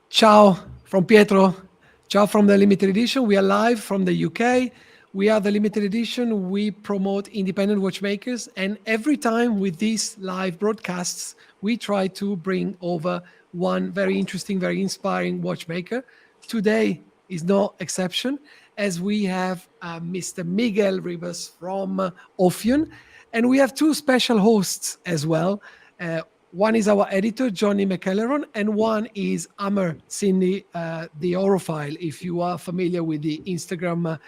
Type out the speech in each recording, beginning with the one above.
Ciao from Pietro. Ciao from the limited edition. We are live from the UK. We are the limited edition. We promote independent watchmakers. And every time with these live broadcasts, we try to bring over one very interesting, very inspiring watchmaker. Today is no exception, as we have Mr. Miguel Ribas from Ophion. And we have two special hosts as well. One is our editor, Johnny McElherron, and one is Amr Sindl, the Horophile, if you are familiar with the Instagram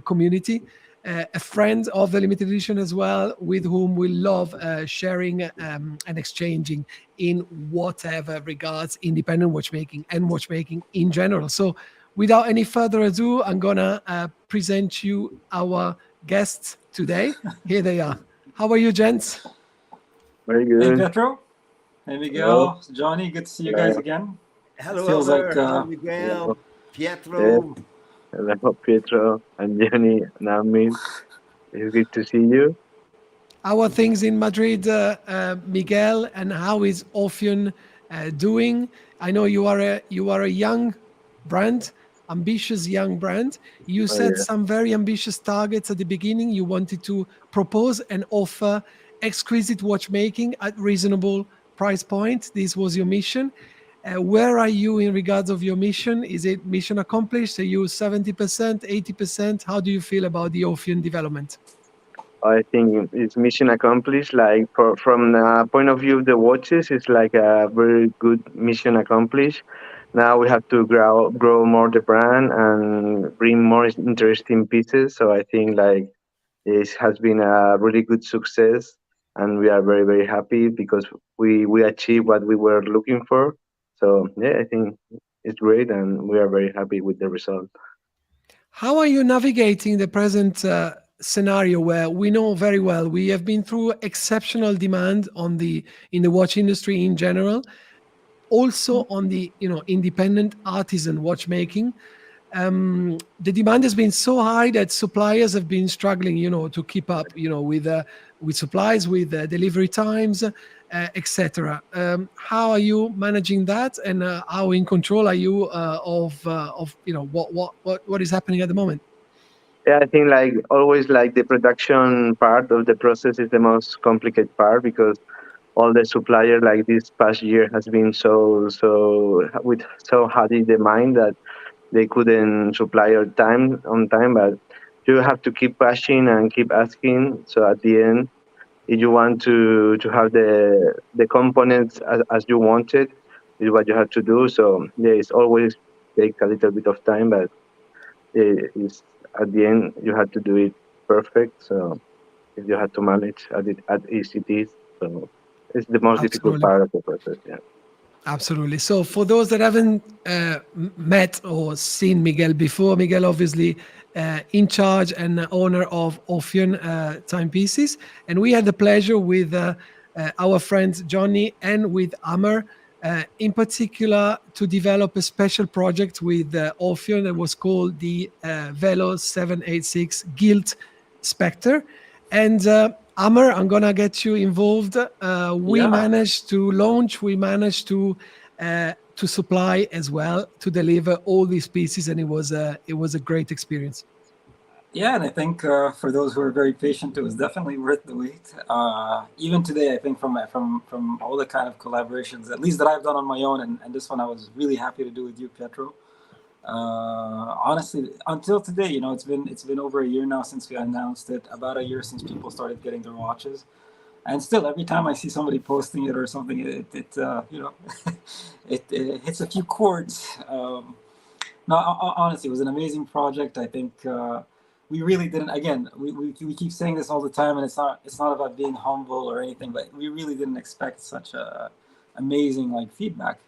community. A friend of the limited edition as well, with whom we love sharing and exchanging in whatever regards independent watchmaking and watchmaking in general. So without any further ado, I'm going to present you our guests today. Here they are. How are you, gents? Very good. Hey, Pietro. Hey, Miguel. Hello. Johnny, good to see you guys again. Hello, feels like Miguel, Pietro. Hello, Pietro and Johnny and Armin. It's good to see you. How are things in Madrid, Miguel, and how is Ophion doing? I know you are a young brand, ambitious young brand. You set some very ambitious targets at the beginning. You wanted to propose and offer exquisite watchmaking at reasonable price point. This was your mission. Where are you in regards of your mission? Is it mission accomplished? Are you 70%, 80%? How do you feel about the Ophion development? I think it's mission accomplished. Like from the point of view of the watches, it's like a very good mission accomplished. Now we have to grow more the brand and bring more interesting pieces. So I think like this has been a really good success. And we are very, very happy because we achieved what we were looking for. So, yeah, I think it's great and we are very happy with the result. How are you navigating the present scenario where we know very well we have been through exceptional demand in the watch industry in general, also on the independent artisan watchmaking? The demand has been so high that suppliers have been struggling, to keep up, with supplies, with delivery times, etc. How are you managing that, and how in control are you of what is happening at the moment? Yeah, I think like always, like the production part of the process is the most complicated part because all the supplier like this past year has been so with so high demand that they couldn't supply on time, but you have to keep pushing and keep asking. So at the end, if you want to have the components as you wanted, is what you have to do. So yeah, it's always take a little bit of time, but it's at the end you have to do it perfect. So if you have to manage at ECTs, so it's the most difficult part of the process. Yeah. Absolutely. So for those that haven't met or seen Miguel before, Miguel obviously in charge and owner of Ophion timepieces. And we had the pleasure with our friends Johnny and with Amr in particular to develop a special project with Ophion that was called the Velo 786 Gilt Spectre. And Amr, I'm gonna get you involved. We managed to launch. We managed to supply as well, to deliver all these pieces, and it was a great experience. Yeah, and I think for those who are very patient, it was definitely worth the wait. Even today, I think from all the kind of collaborations, at least that I've done on my own, and this one I was really happy to do with you, Pietro. Honestly, until today, it's been over a year now since we announced it, about a year since people started getting their watches, and still every time I see somebody posting it or something, it it hits a few chords. No, honestly, it was an amazing project. I think we really didn't. Again, we keep saying this all the time, and it's not about being humble or anything, but we really didn't expect such a amazing feedback.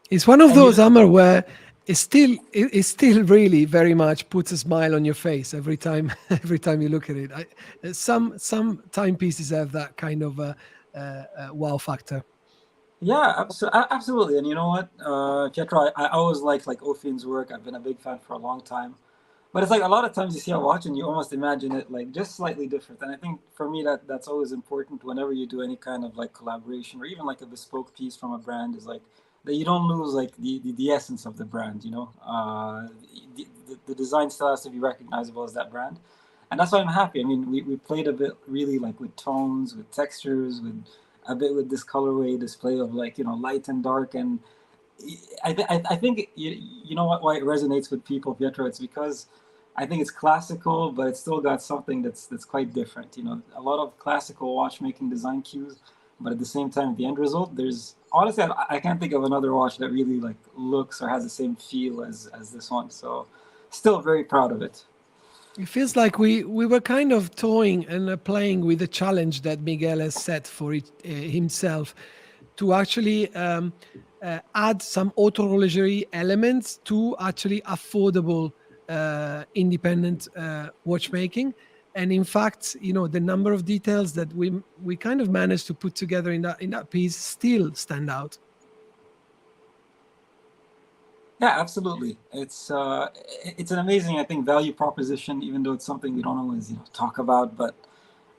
It's one of those, Amr, where it still really very much puts a smile on your face every time you look at it. Some timepieces have that kind of wow factor. Yeah, absolutely. And you know what, Pietro, I always liked Ophion's work. I've been a big fan for a long time. But it's like a lot of times you see a watch and you almost imagine it just slightly different. And I think for me that's always important whenever you do any kind of collaboration or even a bespoke piece from a brand, is that you don't lose like the essence of the brand. You know, the design still has to be recognizable as that brand, and that's why I'm happy. I mean, we played a bit really like with tones, with textures, with a bit with this colorway display of like, you know, light and dark. And I think you know what, why it resonates with people, Pietro. It's because I think it's classical, but it's still got something that's quite different. You know, a lot of classical watchmaking design cues, but at the same time, the end result, there's honestly, I can't think of another watch that really like looks or has the same feel as this one. So still very proud of it. It feels like we were kind of toying and playing with the challenge that Miguel has set for himself to actually add some auto-horlogerie elements to actually affordable independent watchmaking. And in fact, you know, the number of details that we kind of managed to put together in that piece still stand out. Yeah, absolutely. It's an amazing, I think, value proposition, even though it's something we don't always, you know, talk about. But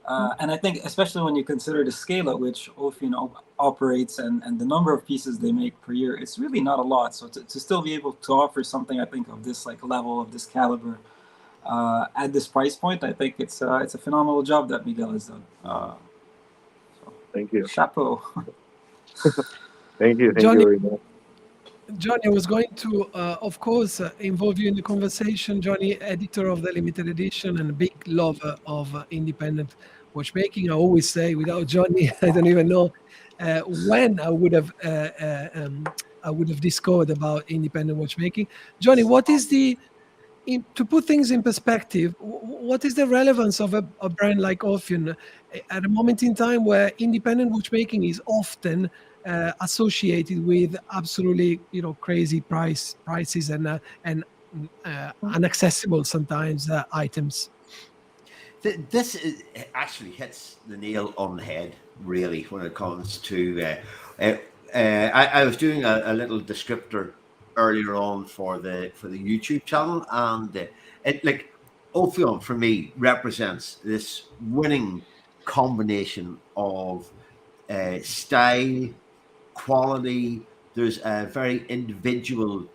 and I think especially when you consider the scale at which Ophion operates and the number of pieces they make per year, it's really not a lot. So to still be able to offer something, I think, of this like level, of this caliber, at this price point, I think it's a phenomenal job that Miguel has done. So, thank you. Chapeau. Thank you Johnny, very much. Johnny, I was going to, of course, involve you in the conversation. Johnny, editor of the limited edition and a big lover of independent watchmaking. I always say, without Johnny, I don't even know when I would have discovered about independent watchmaking. Johnny, what is to put things in perspective, what is the relevance of a brand like Ophion at a moment in time where independent watchmaking is often associated with absolutely, you know, crazy prices and inaccessible sometimes items? This actually hits the nail on the head, really, when it comes to. I was doing a little descriptor earlier on for the YouTube channel, and it, like, Ophion for me represents this winning combination of style, quality. There's a very individual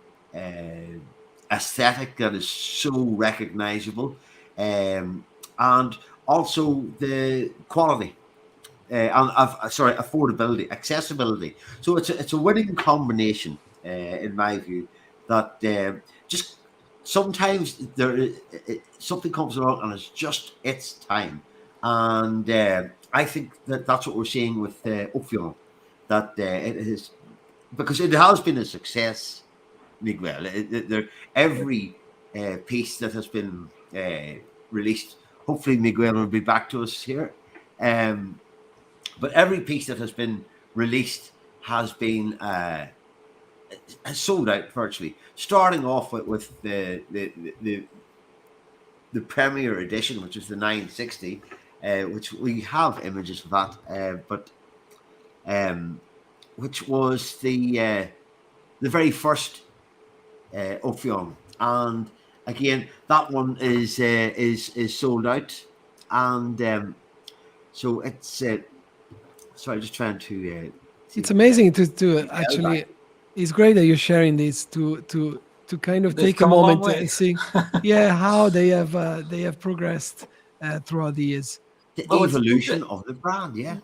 aesthetic that is so recognizable, and also the quality and affordability, accessibility. So it's a winning combination, in my view, that just sometimes something comes along and it's just its time, and I think that's what we're seeing with Ophion. That it is, because it has been a success, Miguel. Every piece that has been released, hopefully Miguel will be back to us here, but every piece that has been released has been has sold out virtually. Starting off with the Premier Edition, which is the 960, which we have images of that, but which was the very first Ophion, and again that one is sold out, and so it's sorry, just trying to. It's amazing to actually. It's great that you're sharing this to kind of take a moment and see, how they have progressed throughout the years. The evolution of the brand, yeah.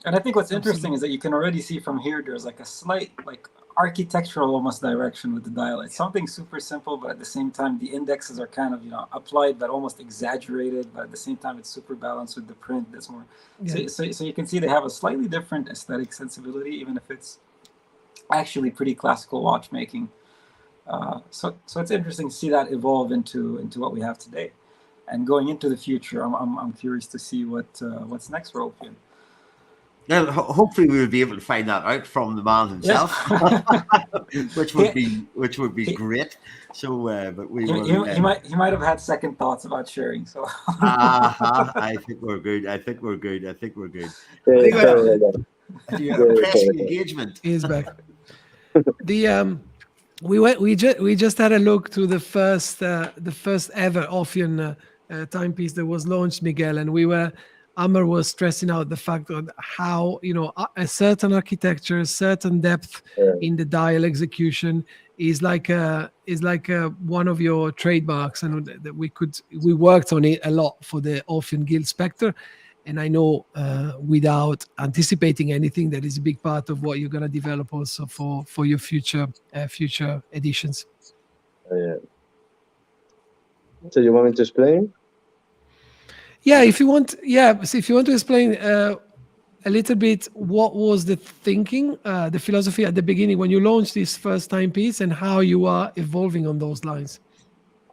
And I think what's interesting is that you can already see from here there's like a slight like architectural almost direction with the dial. It's something super simple, but at the same time the indexes are kind of, you know, applied but almost exaggerated, but at the same time it's super balanced with the print. That's more so you can see they have a slightly different aesthetic sensibility, even if it's actually pretty classical watchmaking. So it's interesting to see that evolve into what we have today, and going into the future. I'm curious to see what's next for Ophion. Yeah, hopefully we will be able to find that out from the man himself, which would be great. So, but we he might have had second thoughts about sharing. So I think we're good. Pressing engagement is back. We just had a look to the first ever Ophion timepiece that was launched, Miguel, and we were Amr was stressing out the fact of how, a certain architecture, certain depth in the dial execution is like one of your trademarks, and that we worked on it a lot for the Ophion Gilt Spectre. And I know, without anticipating anything, that is a big part of what you're going to develop also for your future editions. Yeah. So you want me to explain? Yeah, if you want, so if you want to explain a little bit what was the thinking, the philosophy at the beginning when you launched this first timepiece, and how you are evolving on those lines.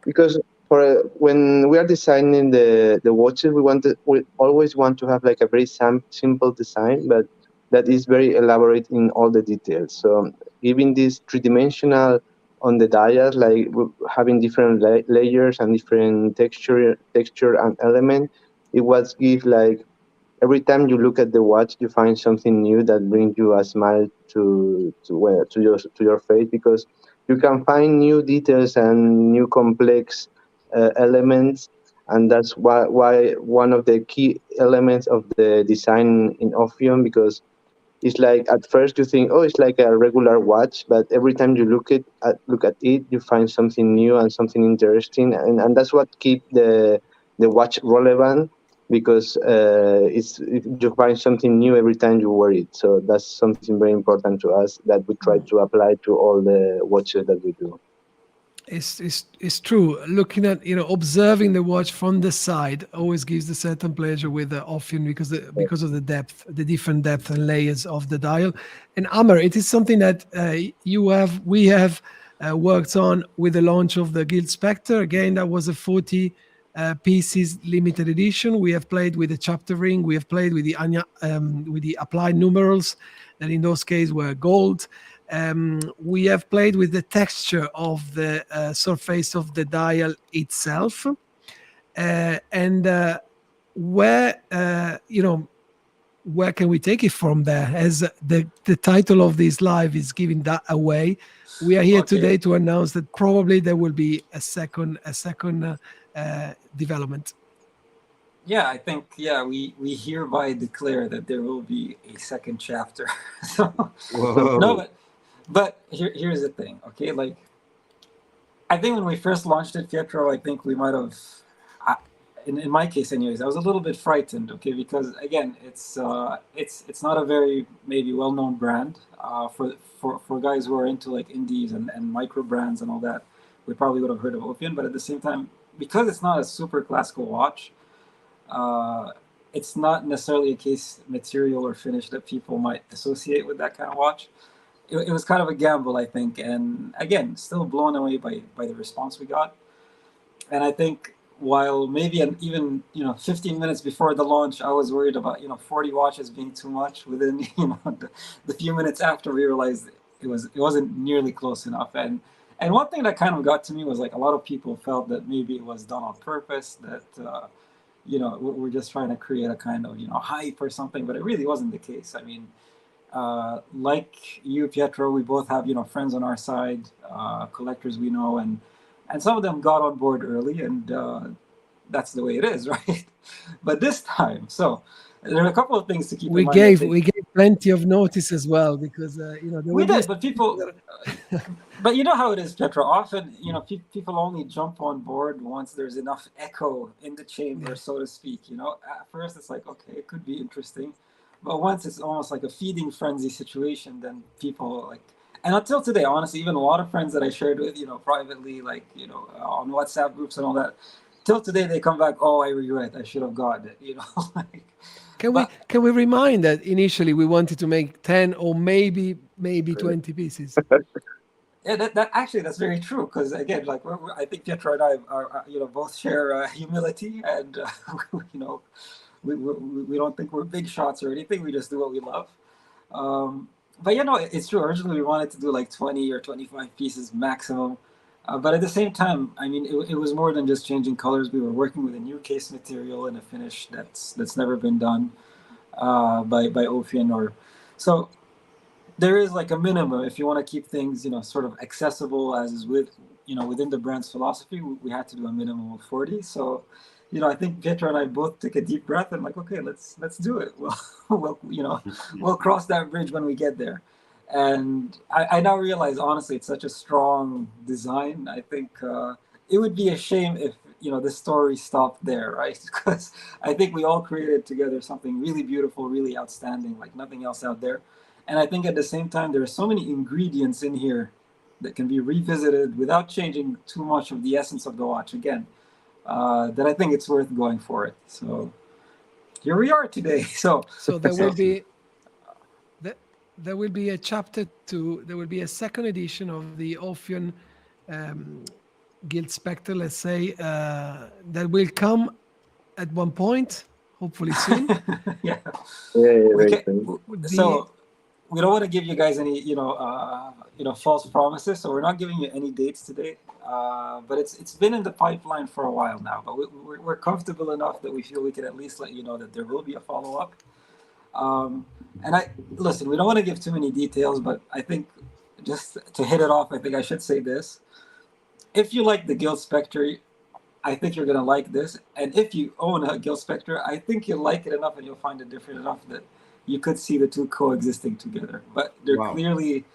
Because when we are designing the watches, we always want to have like a very simple design, but that is very elaborate in all the details. So even this three-dimensional on the dial, like having different layers and different texture and element, it was give like every time you look at the watch, you find something new that brings you a smile to your face, because you can find new details and new complex elements, and that's why one of the key elements of the design in Ophion, because it's like at first you think, oh, it's like a regular watch, but every time you look at it, you find something new and something interesting, and that's what keep the watch relevant, because you find something new every time you wear it. So that's something very important to us that we try to apply to all the watches that we do. It's true. Looking at, observing the watch from the side always gives a certain pleasure with the Ophion, because of the depth, the different depth and layers of the dial. And Amr, it is something that we have worked on with the launch of the Gilt Spectre. Again, that was a 40 pieces limited edition. We have played with the chapter ring. We have played with the applied numerals, that in those cases were gold. We have played with the texture of the surface of the dial itself, and where can we take it from there? As the title of this live is giving that away, we are here today to announce that probably there will be a second development. Yeah, I think we hereby declare that there will be a second chapter. So, no, but here's the thing, okay? Like, I think when we first launched it, Pietro, I think we might have, in my case anyways, I was a little bit frightened, okay? Because again, it's not a very maybe well-known brand. For guys who are into like indies and micro brands and all that, we probably would have heard of Ophion, but at the same time, because it's not a super classical watch, it's not necessarily a case material or finish that people might associate with that kind of watch. It was kind of a gamble, I think, and again, still blown away by the response we got. And I think while maybe even 15 minutes before the launch, I was worried about 40 watches being too much. Within the few minutes after, we realized it wasn't nearly close enough. And one thing that kind of got to me was like a lot of people felt that maybe it was done on purpose, that we're just trying to create a kind of hype or something, but it really wasn't the case. I mean, like you, Pietro, we both have friends on our side, collectors we know, and some of them got on board early, and that's the way it is, right? But this time, so there are a couple of things to keep in mind. We gave plenty of notice as well, because we did, but people. But you know how it is, Pietro. Often, people only jump on board once there's enough echo in the chamber, so to speak. At first it's like, okay, it could be interesting, but once it's almost like a feeding frenzy situation, then people like. And until today, honestly, even a lot of friends that I shared with, privately, like on WhatsApp groups and all that, till today they come back, oh, I regret, I should have gotten it. Like. Can we remind that initially we wanted to make 10 or maybe 20 pieces? Yeah, that's very true. Because again, like I think Pietro and I are both share humility, and we don't think we're big shots or anything. We just do what we love. But it's true. Originally, we wanted to do like 20 or 25 pieces maximum. But at the same time, I mean, it was more than just changing colors. We were working with a new case material and a finish that's never been done by Ophion. So there is like a minimum if you want to keep things, sort of accessible as is within the brand's philosophy. We had to do a minimum of 40. So I think Pietro and I both took a deep breath and like, okay, let's do it. We'll cross that bridge when we get there. And I now realize, honestly, it's such a strong design. I think it would be a shame if the story stopped there, right? Because I think we all created together something really beautiful, really outstanding, like nothing else out there. And I think at the same time, there are so many ingredients in here that can be revisited without changing too much of the essence of the watch again. That I think it's worth going for it. So here we are today. So there will be there will be a chapter 2. There will be a second edition of the Ophion Gilt Spectre, let's say, that will come at one point, hopefully soon. Yeah. Yeah. So we don't want to give you guys any false promises, so we're not giving you any dates today. But it's been in the pipeline for a while now. But we're comfortable enough that we feel we can at least let you know that there will be a follow-up. And listen, we don't want to give too many details, but I think just to hit it off, I think I should say this. If you like the Gilt Spectre, I think you're going to like this. And if you own a Gilt Spectre, I think you'll like it enough and you'll find it different enough that you could see the two coexisting together. But they're clearly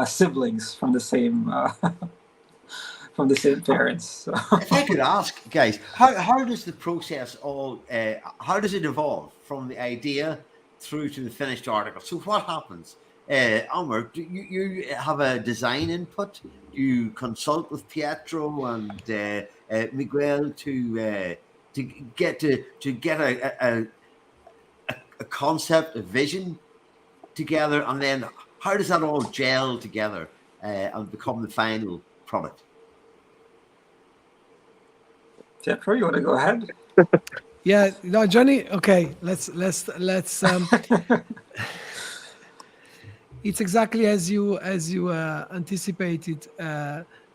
siblings from the same from the same parents. So. If I could ask, guys, how does the process how does it evolve from the idea through to the finished article? So what happens? Amr, do you have a design input? Do you consult with Pietro and Miguel to get a concept, a vision together, and then how does that all gel together and become the final product? Pietro, you want to go ahead? Yeah, no, Johnny. Okay, let's. It's exactly as you anticipated,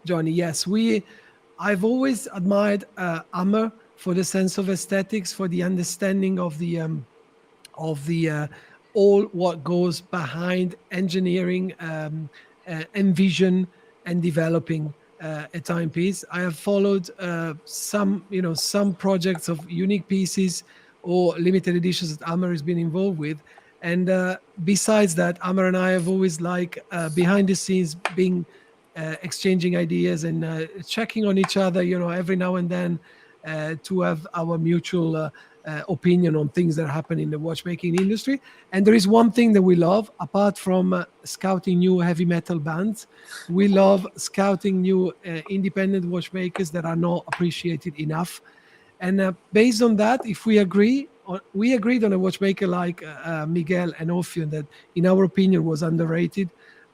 Johnny. Yes, I've always admired Amr for the sense of aesthetics, for the understanding of the all what goes behind engineering and vision and developing a timepiece. I have followed some projects of unique pieces or limited editions that Amr has been involved with. And besides that, Amr and I have always behind the scenes being exchanging ideas and checking on each other, every now and then to have our mutual opinion on things that happen in the watchmaking industry. And there is one thing that we love, apart from scouting new heavy metal bands, we love scouting new independent watchmakers that are not appreciated enough. And based on that, if we agreed on a watchmaker like Miguel and Ophion that, in our opinion, was underrated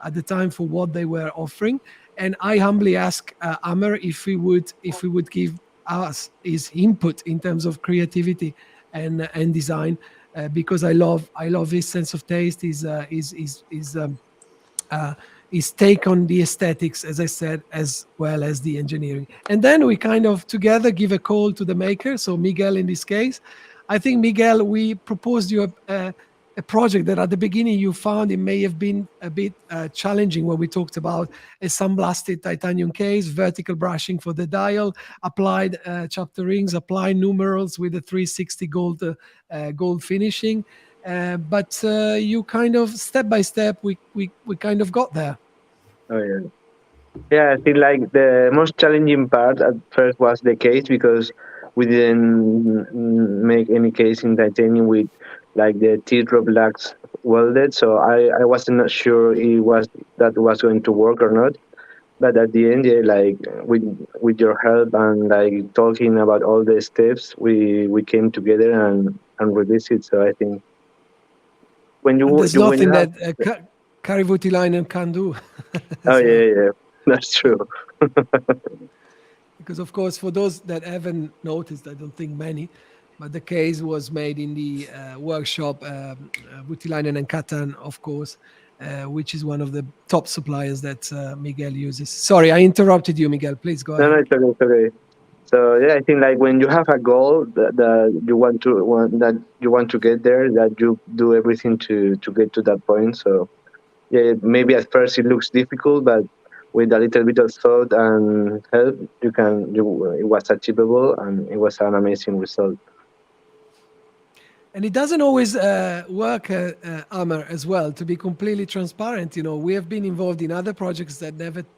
at the time for what they were offering. And I humbly asked Amr if we would give us his input in terms of creativity and design, because I love his sense of taste, his take on the aesthetics, as I said, as well as the engineering. And then we kind of together give a call to the maker. So Miguel, in this case, I think, Miguel, we proposed you a project that at the beginning you found it may have been a bit challenging, when we talked about a sandblasted titanium case, vertical brushing for the dial, applied chapter rings, applied numerals with a 360 gold finishing. But you kind of, step by step, we kind of got there. Oh yeah. Yeah, I think the most challenging part at first was the case, because we didn't make any case in titanium with the teardrop lugs welded, so I wasn't not sure that was going to work or not. But at the end, with your help and talking about all the steps, we came together and released it. So I think there's nothing that Kari Voutilainen can do. Oh yeah, that's true. Because, of course, for those that haven't noticed, I don't think many, but the case was made in the workshop, Voutilainen and Katan, of course, which is one of the top suppliers that Miguel uses. Sorry, I interrupted you, Miguel. Please go ahead. No, it's okay. So yeah, I think when you have a goal that you want to get there, that you do everything to get to that point. So yeah, maybe at first it looks difficult, but with a little bit of thought and help, it was achievable, and it was an amazing result. And it doesn't always work, Amr, as well. To be completely transparent, we have been involved in other projects that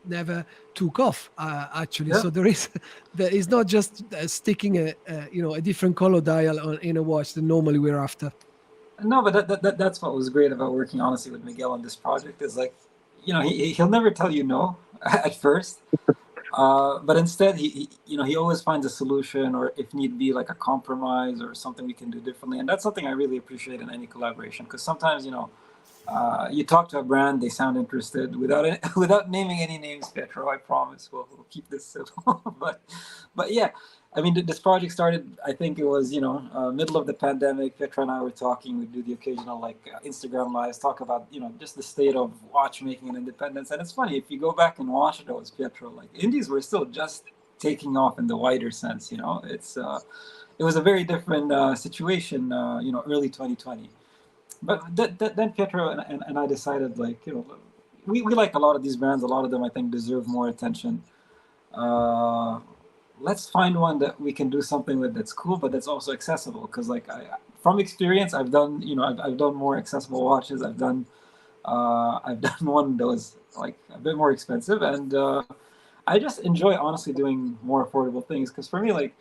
never took off. Actually, Yeah. so there is not just sticking a different color dial in a watch that normally we're after. No, but that's what was great about working honestly with Miguel on this project is like, he'll never tell you no at first. But instead, he always finds a solution, or if need be, like a compromise or something we can do differently. And that's something I really appreciate in any collaboration, because sometimes, you talk to a brand, they sound interested without naming any names, Pietro, I promise we'll keep this simple. but yeah, I mean, this project started, I think it was, middle of the pandemic. Pietro and I were talking. We do the occasional Instagram lives, talk about, just the state of watchmaking and independence. And it's funny, if you go back and watch those, Pietro, like indies were still just taking off in the wider sense, it was a very different situation, early 2020. But then Pietro and I decided, we like a lot of these brands. A lot of them, I think, deserve more attention. Let's find one that we can do something with that's cool, but that's also accessible. Because from experience, I've done, I've done more accessible watches. I've done one that was a bit more expensive, and I just enjoy honestly doing more affordable things. Because for me,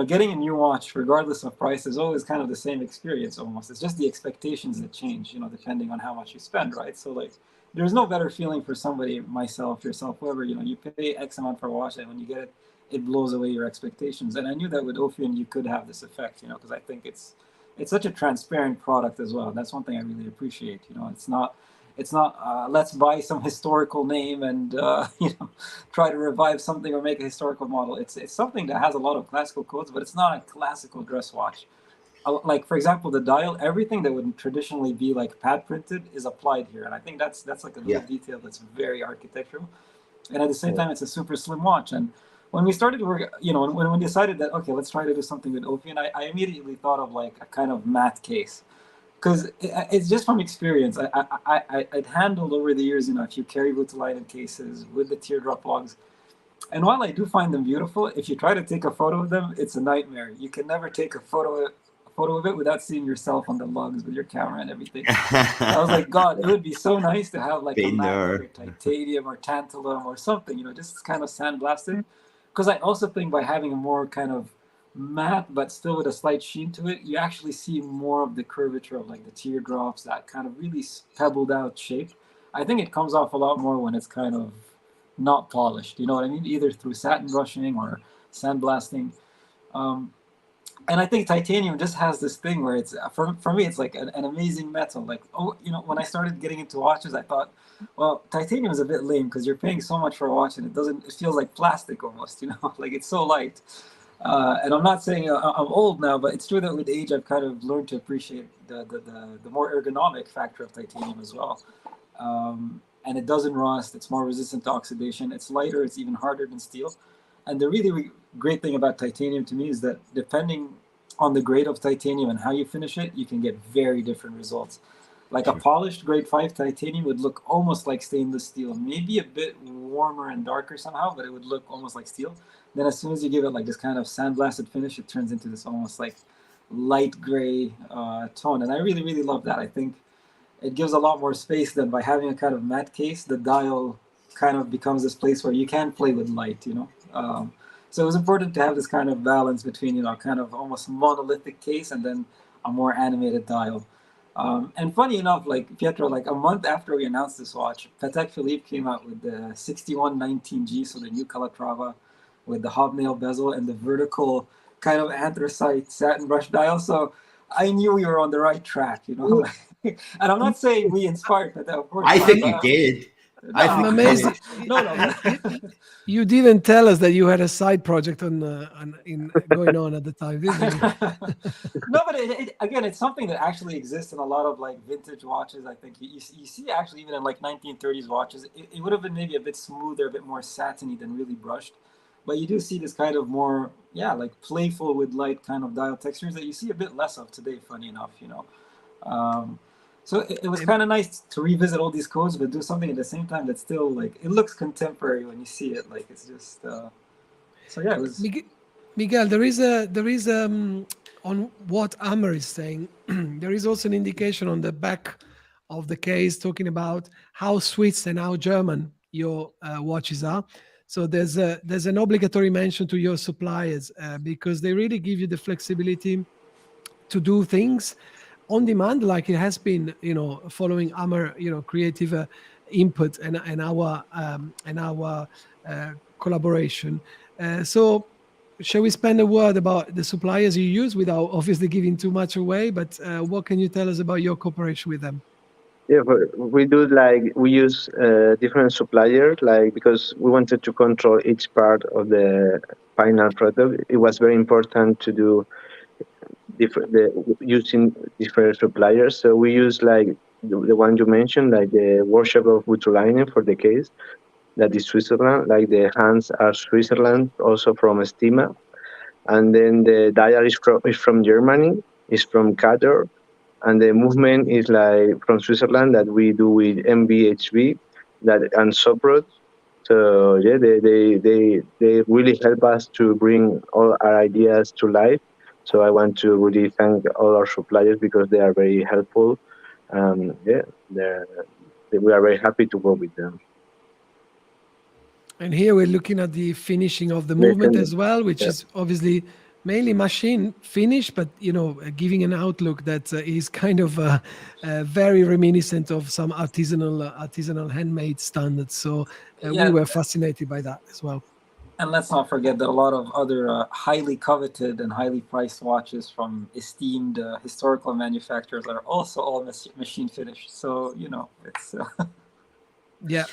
getting a new watch, regardless of price, is always kind of the same experience almost. It's just the expectations that change, depending on how much you spend, right? So there's no better feeling for somebody, myself, yourself, whoever, you pay X amount for a watch, and when you get it, it blows away your expectations. And I knew that with Ophion, you could have this effect, because I think it's such a transparent product as well. That's one thing I really appreciate. It's not let's buy some historical name and try to revive something or make a historical model. It's something that has a lot of classical codes, but it's not a classical dress watch. For example, the dial, everything that would traditionally be pad printed is applied here, and I think that's a little detail that's very architectural. And at the same time, it's a super slim watch. And when we started work, when we decided that, okay, let's try to do something with Ophion, I immediately thought of a kind of matte case. Because it's just from experience. I'd handled over the years, a few carry butylated cases with the teardrop logs. And while I do find them beautiful, if you try to take a photo of them, it's a nightmare. You can never take a photo of it without seeing yourself on the lugs with your camera and everything. I was like, God, it would be so nice to have a matte or titanium or tantalum or something, just kind of sandblasted. Because I also think by having a more kind of matte but still with a slight sheen to it, you actually see more of the curvature of the teardrops, that kind of really pebbled out shape. I think it comes off a lot more when it's kind of not polished, you know what I mean? Either through satin brushing or sandblasting. And I think titanium just has this thing where it's, for me, it's an amazing metal. When I started getting into watches, I thought, well, titanium is a bit lame because you're paying so much for a watch and it feels like plastic almost, it's so light. And I'm not saying I'm old now, but it's true that with age, I've kind of learned to appreciate the more ergonomic factor of titanium as well. And it doesn't rust. It's more resistant to oxidation. It's lighter. It's even harder than steel. And the really great thing about titanium to me is that depending on the grade of titanium and how you finish it, you can get very different results. A polished grade 5 titanium would look almost like stainless steel, maybe a bit warmer and darker somehow, but it would look almost like steel. Then as soon as you give it this kind of sandblasted finish, it turns into this almost light gray tone. And I really, really love that. I think it gives a lot more space than by having a kind of matte case. The dial kind of becomes this place where you can play with light, So it was important to have this kind of balance between, kind of almost monolithic case and then a more animated dial. And funny enough, Pietro, a month after we announced this watch, Patek Philippe came out with the 6119G, so the new Calatrava with the hobnail bezel and the vertical kind of anthracite satin brush dial. So I knew we were on the right track, And I'm not saying we inspired Patek, of course. I think you did. I'm amazed. No. You didn't tell us that you had a side project going on at the time, did you? No, but again, it's something that actually exists in a lot of vintage watches. I think you see actually even in 1930s watches, it would have been maybe a bit smoother, a bit more satiny than really brushed. But you do see this kind of more, playful with light kind of dial textures that you see a bit less of today, funny enough, So it was kind of nice to revisit all these codes, but do something at the same time that's still like, it looks contemporary when you see it. Like, it's just, so yeah, it was. Miguel, there is on what Amr is saying, there is also an indication on the back of the case talking about how Swiss and how German your watches are. So there's an obligatory mention to your suppliers because they really give you the flexibility to do things on demand, like it has been, following Amr, creative input and our collaboration. So shall we spend a word about the suppliers you use without obviously giving too much away? But what can you tell us about your cooperation with them? Yeah, we use different suppliers, because we wanted to control each part of the final product. It was very important to do using different suppliers. So we use the one you mentioned, like the workshop of Butulainen for the case, that is Switzerland. Like the hands are Switzerland, also from Estima, and then the dial is from Germany, is from Candaux. And the movement is from Switzerland that we do with MBHV and Soprod. So yeah, they really help us to bring all our ideas to life. So I want to really thank all our suppliers because they are very helpful. We are very happy to work with them. And here we're looking at the finishing of the movement as well, which is obviously mainly machine finish, but giving an outlook that is kind of very reminiscent of some artisanal handmade standards. So we were fascinated by that as well. And let's not forget that a lot of other highly coveted and highly priced watches from esteemed historical manufacturers are also all machine finished. So it's yeah.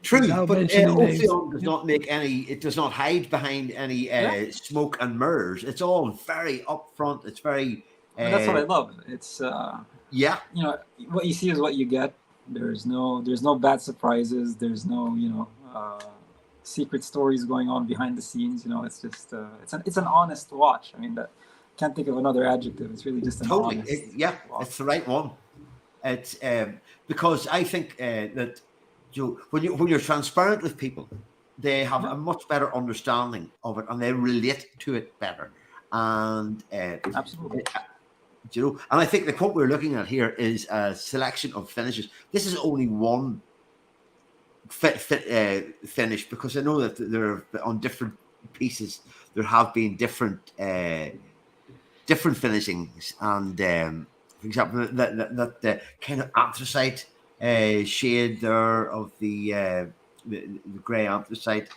True, but Ophion does not make any. It does not hide behind any smoke and mirrors. It's all very upfront. It's very. And that's what I love. It's what you see is what you get. There's no bad surprises. There's no secret stories going on behind the scenes. It's just it's an honest watch. I mean, can't think of another adjective. It's really just an honest. Watch. It's the right one. It's because I think that. When you're transparent with people, they have a much better understanding of it and they relate to it better. And absolutely, and I think the quote we're looking at here is a selection of finishes. This is only one finish because I know that there on different pieces there have been different finishings, and for example, that kind of anthracite. Shade there of the grey anthracite,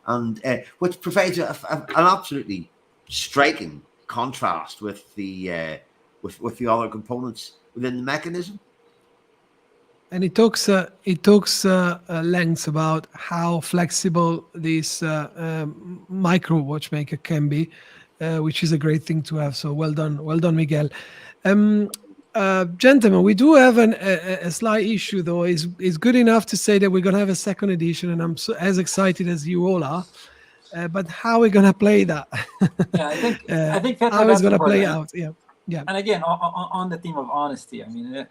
and which provides an absolutely striking contrast with the other components within the mechanism. And it talks lengths about how flexible this micro watchmaker can be, which is a great thing to have. So well done, Miguel. Gentlemen, we do have a slight issue, though. It's good enough to say that we're going to have a second edition, and I'm as excited as you all are. But how are we going to play that? I think Pietro how is going to play out? Yeah. And again, on the theme of honesty, I mean,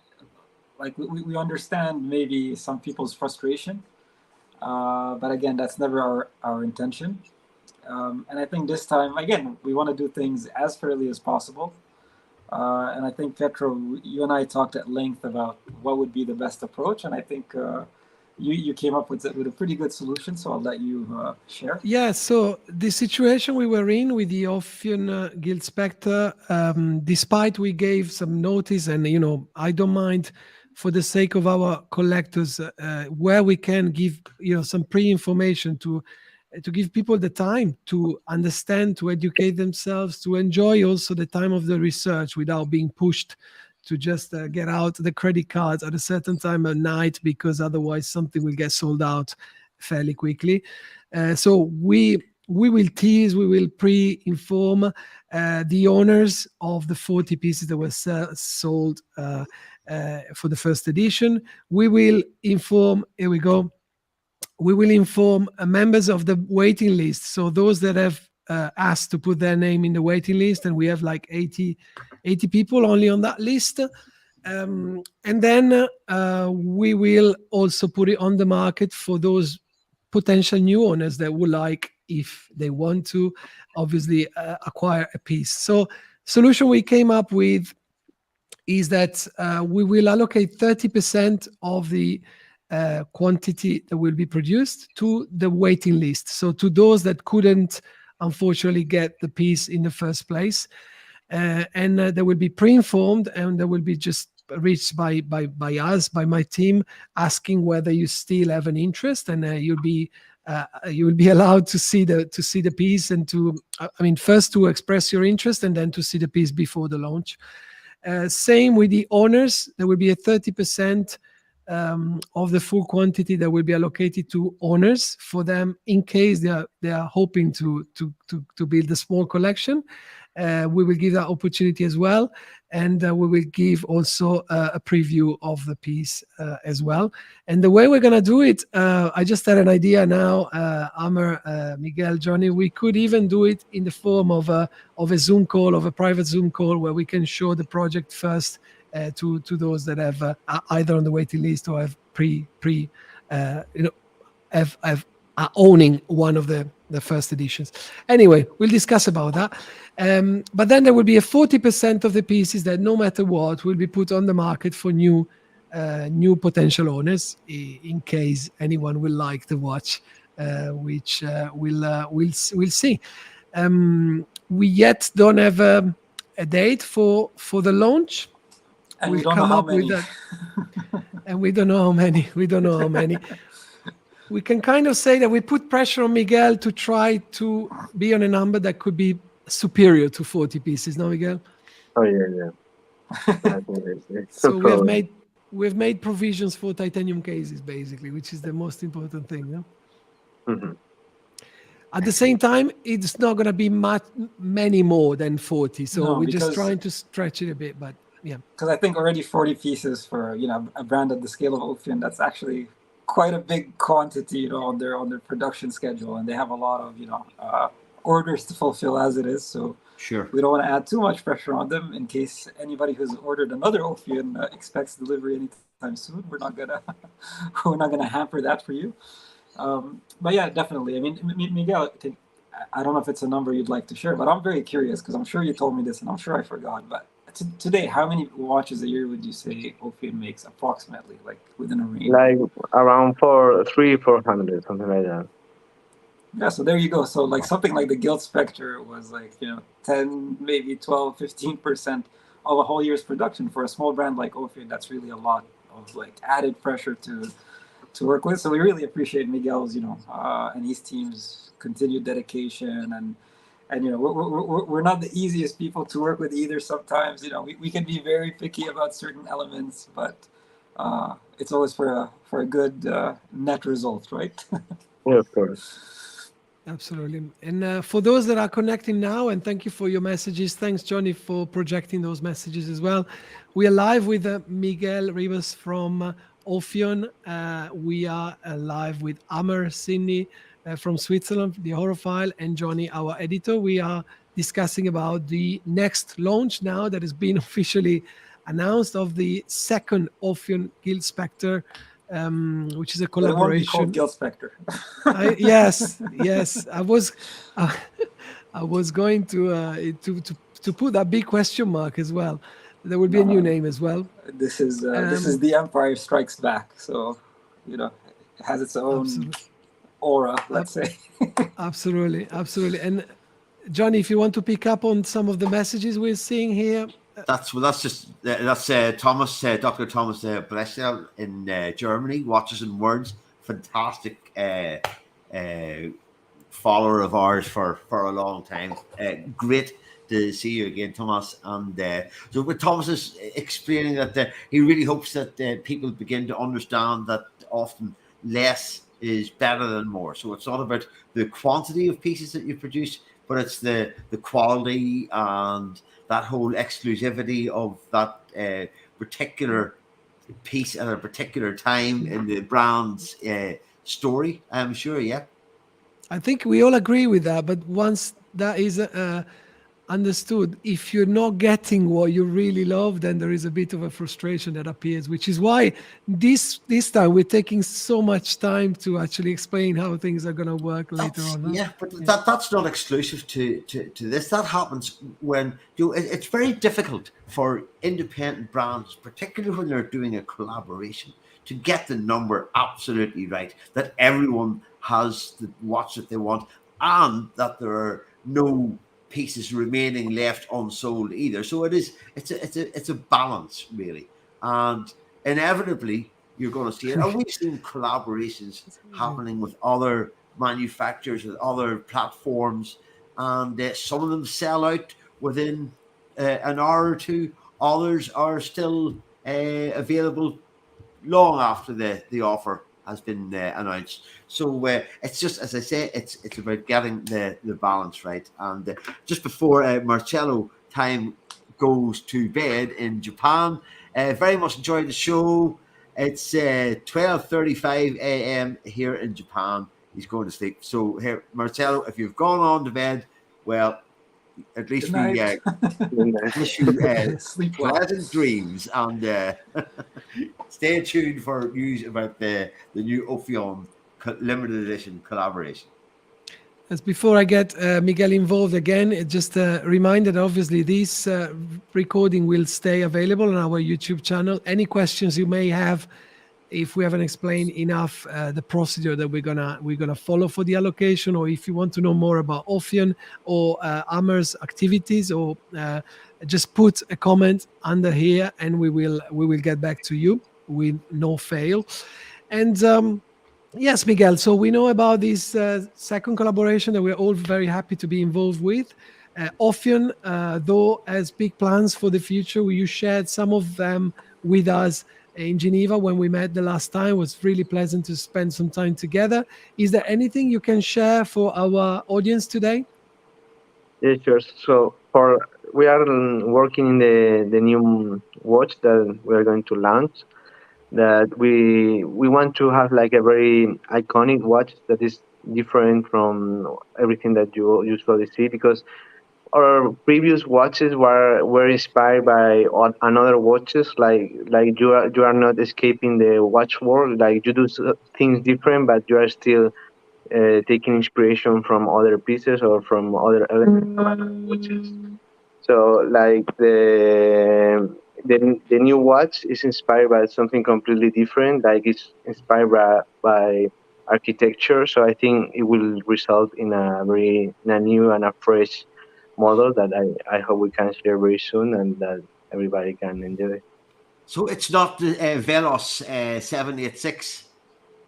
we understand maybe some people's frustration, but again, that's never our intention. And I think this time, again, we want to do things as fairly as possible. And I think, Pietro, you and I talked at length about what would be the best approach, and I think you came up with a pretty good solution, so I'll let you share. Yeah, so the situation we were in with the Ophion Gilt Spectre, despite we gave some notice, and I don't mind, for the sake of our collectors, where we can give some pre-information to give people the time to understand, to educate themselves, to enjoy also the time of the research without being pushed to just get out the credit cards at a certain time of night, because otherwise something will get sold out fairly quickly. So we will tease, we will pre-inform the owners of the 40 pieces that were sold for the first edition. We will inform, here we go, we will inform members of the waiting list. So those that have asked to put their name in the waiting list, and we have like 80 people only on that list. And then we will also put it on the market for those potential new owners that would like, if they want to, obviously acquire a piece. So solution we came up with is that we will allocate 30% of the quantity that will be produced to the waiting list. So to those that couldn't, unfortunately, get the piece in the first place. And they will be pre-informed, and they will be just reached by us, by my team, asking whether you still have an interest, and you will be allowed to see the piece, and first to express your interest, and then to see the piece before the launch. Same with the owners. There will be a 30% of the full quantity that will be allocated to owners for them, in case they are hoping to build a small collection. We will give that opportunity as well, and we will give also a preview of the piece as well. And the way we're going to do it, I just had an idea now, Amr, Miguel, Johnny, we could even do it in the form of a Zoom call, of a private Zoom call, where we can show the project first to those that have either on the waiting list or have are owning one of the first editions. Anyway, we'll discuss about that. But then there will be a 40% of the pieces that, no matter what, will be put on the market for new potential owners, in case anyone will like the watch, which we'll see. We yet don't have a date for the launch. And we'll we don't come know how up many. with that, and we don't know how many. We can kind of say that we put pressure on Miguel to try to be on a number that could be superior to 40 pieces. No, Miguel? Oh yeah. So we've made provisions for titanium cases, basically, which is the most important thing. No? Mm-hmm. At the same time, it's not going to be many more than 40. So we're just trying to stretch it a bit, but yeah. Because I think already 40 pieces for a brand at the scale of Ophion, that's actually quite a big quantity, on their production schedule, and they have a lot of orders to fulfill as it is. So sure, we don't want to add too much pressure on them in case anybody who's ordered another Ophion expects delivery anytime soon. We're not gonna hamper that for you. But yeah, definitely. I mean, Miguel, I don't know if it's a number you'd like to share, but I'm very curious, because I'm sure you told me this and I'm sure I forgot. But today, how many watches a year would you say Ophion makes approximately, like within a range? Like around 400, something like that. Yeah, so there you go. So like something like the Gilt Spectre was like 10, maybe 12, 15% of a whole year's production for a small brand like Ophion. That's really a lot of like added pressure to work with. So we really appreciate Miguel's and his team's continued dedication, and we're not the easiest people to work with either. Sometimes we can be very picky about certain elements, but it's always for a good net result, right? Yeah, of course. Absolutely. And for those that are connecting now, and thank you for your messages. Thanks, Johnny, for projecting those messages as well. We are live with Miguel Ribas from Ophion. We are live with Amr Sindl from Switzerland, the Horophile, and Johnny, our editor. We are discussing about the next launch now that has been officially announced, of the second Ophion Gilt Spectre, which is a collaboration. It won't be called Gilt Spectre. Yes. I was going to put that big question mark as well. There will be a new name as well. This is The Empire Strikes Back, so it has its own aura, let's say. Absolutely. And Johnny, if you want to pick up on some of the messages we're seeing here. That's Thomas, Dr. Thomas Blechtel in Germany, Watches and Words, fantastic follower of ours for a long time. Great to see you again, Thomas. And so what Thomas is explaining, that he really hopes that people begin to understand that often less is better than more. So it's not about the quantity of pieces that you produce, but it's the quality and that whole exclusivity of that particular piece at a particular time in the brand's story. I'm sure, yeah. I think we all agree with that. But once that is understood. If you're not getting what you really love, then there is a bit of a frustration that appears, which is why this time we're taking so much time to actually explain how things are going to work later on. Huh? Yeah, but that's not exclusive to this. That happens when it's very difficult for independent brands, particularly when they're doing a collaboration, to get the number absolutely right, that everyone has the watch that they want, and that there are no pieces remaining left unsold either. So it's a balance, really, and inevitably you're going to see it. And we've seen collaborations happening with other manufacturers, with other platforms, and some of them sell out within an hour or two. Others are still available long after the offer has been announced. So it's just, as I say, it's about getting the balance right. And just before Marcello time goes to bed in Japan, very much enjoyed the show. It's 12:35 a.m. here in Japan. He's going to sleep. So here, Marcello, if you've gone on to bed, well, at least we wish you pleasant dreams, and stay tuned for news about the new Ophion limited edition collaboration. As before I get Miguel involved again, just a reminder that obviously this recording will stay available on our YouTube channel. Any questions you may have, if we haven't explained enough the procedure that we're gonna follow for the allocation, or if you want to know more about Ophion or Amr's activities, or just put a comment under here, and we will get back to you with no fail. And yes, Miguel. So we know about this second collaboration that we're all very happy to be involved with. Ophion, though, has big plans for the future. You shared some of them with us in Geneva when we met the last time. It was really pleasant to spend some time together. Is there anything you can share for our audience today? Yeah, sure. So we are working in the new watch that we are going to launch. That we want to have like a very iconic watch that is different from everything that you usually see, because our previous watches were inspired by another watches. Like you are not escaping the watch world. Like you do things different, but you are still taking inspiration from other pieces or from other elements of other watches. So like the new watch is inspired by something completely different. Like it's inspired by architecture. So I think it will result in a new and a fresh model that I hope we can share very soon and that everybody can enjoy. So it's not the Velos 786.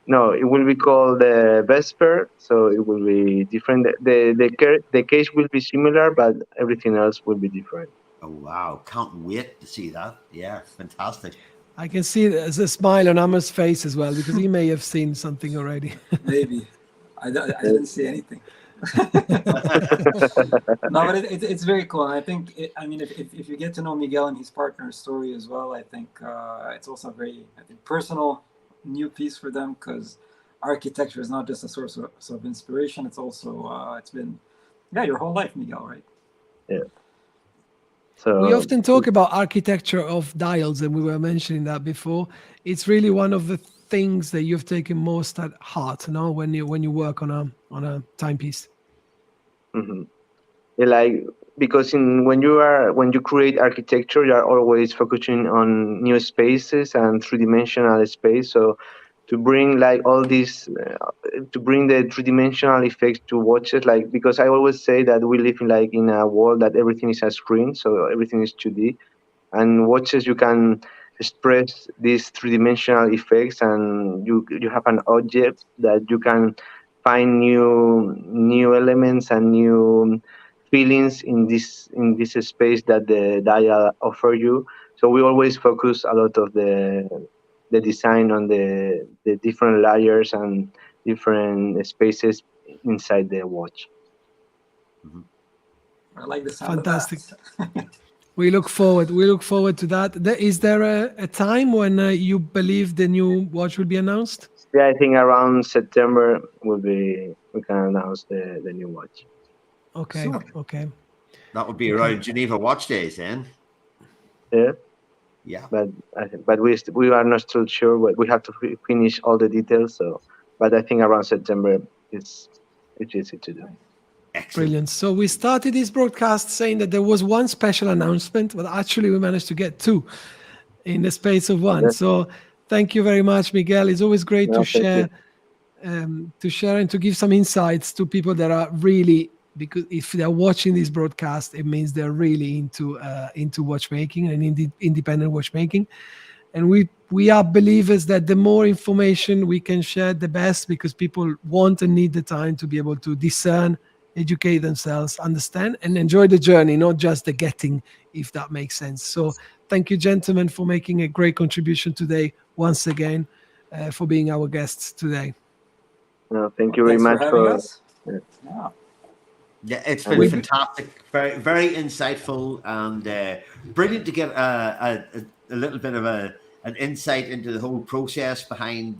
No, it will be called the Vesper, so it will be different. The case will be similar, but everything else will be different. Oh wow! Can't wait to see that. Yeah, fantastic. I can see there's a smile on Amr's face as well, because he may have seen something already. Maybe. I didn't see anything. No, but it's very cool. And I think, if you get to know Miguel and his partner's story as well, I think it's also a very, personal new piece for them, because architecture is not just a source of inspiration. It's also, it's been, your whole life, Miguel, right? Yeah. So we often talk about architecture of dials, and we were mentioning that before. It's really one of the things that you've taken most at heart, no? When you work on a timepiece. Mm-hmm. Like, because when you create architecture, you are always focusing on new spaces and three-dimensional space. So to bring like all these, to bring the three-dimensional effects to watches, like, because I always say that we live in a world that everything is a screen, so everything is 2D, and watches you can express these three-dimensional effects, and you have an object that you can find new elements and new feelings in this space that the dial offer you. So we always focus a lot of the design on the different layers and different spaces inside the watch. Mm-hmm. I like the sound. Fantastic. Of that. We look forward to that. Is there a time when you believe the new watch will be announced? Yeah, I think around September we can announce the new watch. Okay. Sure. Okay. That would be around Geneva Watch Days then. Yeah. Yeah. But we are not still sure. We have to finish all the details. So, but I think around September it's easy to do. Excellent. Brilliant. So we started this broadcast saying that there was one special announcement, but actually we managed to get two in the space of one. Yes. So thank you very much, Miguel. It's always great No, to thank share and to give some insights to people that are really, because if they're watching this broadcast, it means they're really into watchmaking and independent watchmaking. And we are believers that the more information we can share, the best, because people want and need the time to be able to discern, educate themselves, understand, and enjoy the journey, not just the getting, if that makes sense. So thank you, gentlemen, for making a great contribution today, once again, for being our guests today. No, thank you very Thanks much for having us. Yeah. Yeah. Yeah, it's been fantastic, very, very insightful, and brilliant to get a little bit of an insight into the whole process behind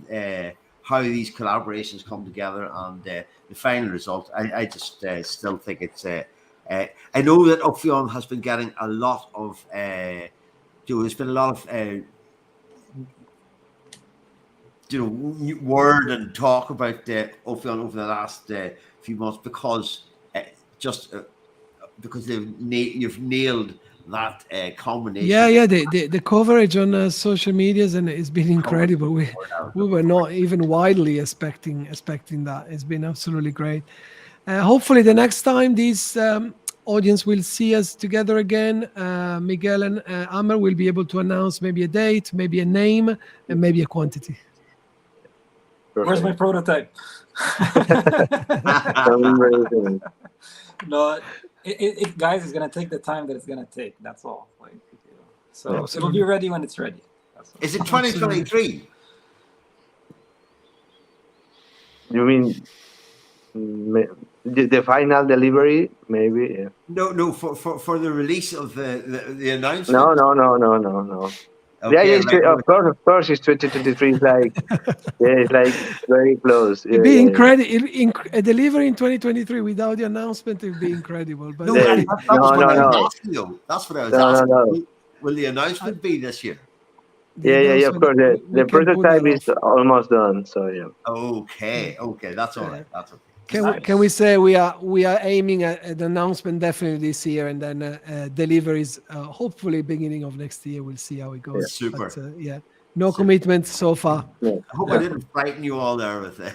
how these collaborations come together and the final result. I just still think it's. I know that Ophion has been getting a lot of. There's been a lot of. Word and talk about Ophion over the last few months because you've nailed that combination. Yeah. The coverage on social medias and it's been incredible. We were not even widely expecting that. It's been absolutely great. Hopefully, the next time this audience will see us together again, Miguel and Amr will be able to announce maybe a date, maybe a name, and maybe a quantity. Where's my prototype? No, it guys, it's gonna take the time that it's gonna take. That's all. So Absolutely. it'll be ready when it's ready. Is it 2023? You mean the final delivery? Maybe. Yeah. No. For the release of the announcement. No. Okay, yeah, of course, it's 2023. It's like, it's like very close. It'd be incredible. A delivery in 2023 without the announcement, it'd be incredible. But no. That's what I was asking. No. Will the announcement be this year? Yeah. Of course, the prototype is almost done. So yeah. Okay. That's all right. That's okay. Can we say we are aiming at an announcement definitely this year, and then deliveries hopefully beginning of next year. We'll see how it goes. Yeah. Super. But, no commitment so far. Yeah. I hope I didn't frighten you all there with it.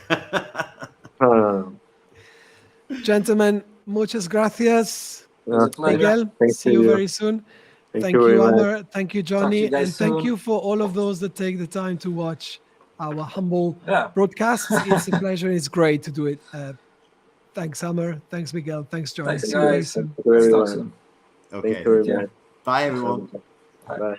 Gentlemen, muchas gracias. Miguel, see you very soon. Thank you, Amr. Thank you, Johnny. You and thank soon. you for all of those that take the time to watch our humble broadcasts. It's a pleasure. It's great to do it. Thanks, Amr. Thanks, Miguel. Thanks, Johnny. Thanks, See you very guys. soon. Let's talk soon. Okay. Thank you very much. Bye, everyone. Bye.